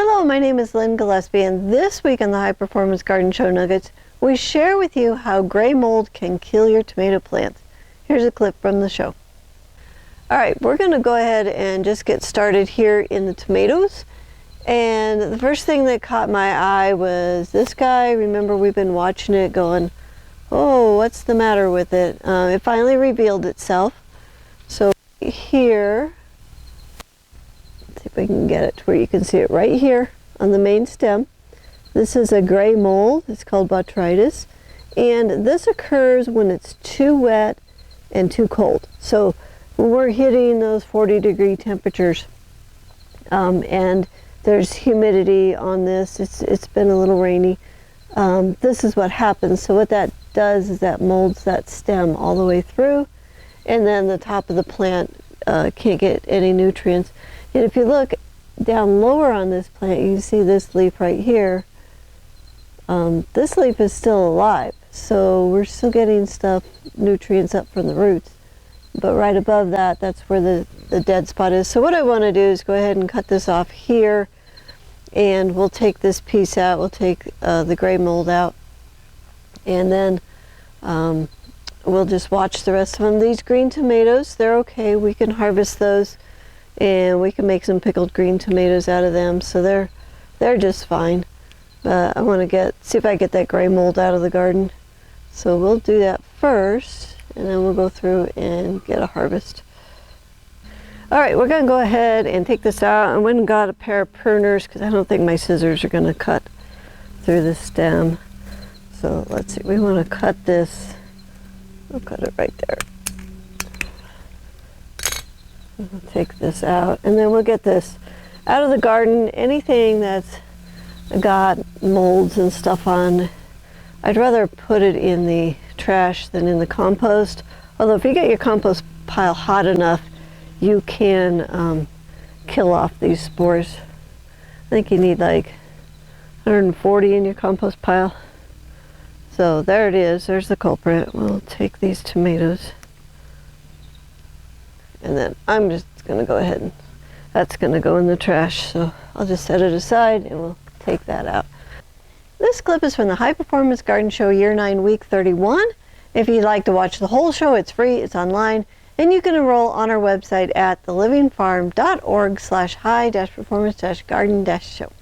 Hello, my name is Lynn Gillespie, and this week on the High Performance Garden Show Nuggets, we share with you how gray mold can kill your tomato plants. Here's a clip from the show. All right, we're going to go ahead and just get started here in the tomatoes. And the first thing that caught my eye was this guy. Remember, we've been watching it going, oh, what's the matter with it? It finally revealed itself. So here, let's see if I can get it to where you can see it right here on the main stem. This is a gray mold. It's called botrytis. And this occurs when it's too wet and too cold. So when we're hitting those 40-degree temperatures and there's humidity on this, it's been a little rainy, this is what happens. So what that does is that molds that stem all the way through, and then the top of the plant can't get any nutrients. And if you look down lower on this plant, you can see this leaf right here. This leaf is still alive, so we're still getting nutrients up from the roots. But right above that, that's where the dead spot is. So what I want to do is go ahead and cut this off here, and we'll take this piece out. We'll take the gray mold out, and then we'll just watch the rest of them. These green tomatoes, they're okay. We can harvest those, and we can make some pickled green tomatoes out of them. So they're just fine. But I want to see if I get that gray mold out of the garden. So we'll do that first, and then we'll go through and get a harvest. All right, we're going to go ahead and take this out. I went and got a pair of pruners because I don't think my scissors are going to cut through the stem. So let's see, we want to cut this. We'll cut it right there. We'll take this out, and then we'll get this out of the garden. Anything that's got molds and stuff on, I'd rather put it in the trash than in the compost. Although if you get your compost pile hot enough, you can kill off these spores. I think you need like 140 in your compost pile. So there it is, there's the culprit. We'll take these tomatoes, and then I'm just gonna go ahead and that's gonna go in the trash. So I'll just set it aside and we'll take that out. This clip is from the High Performance Garden Show Year 9, Week 31. If you'd like to watch the whole show, it's free, it's online, and you can enroll on our website at thelivingfarm.org/high-performance-garden-show.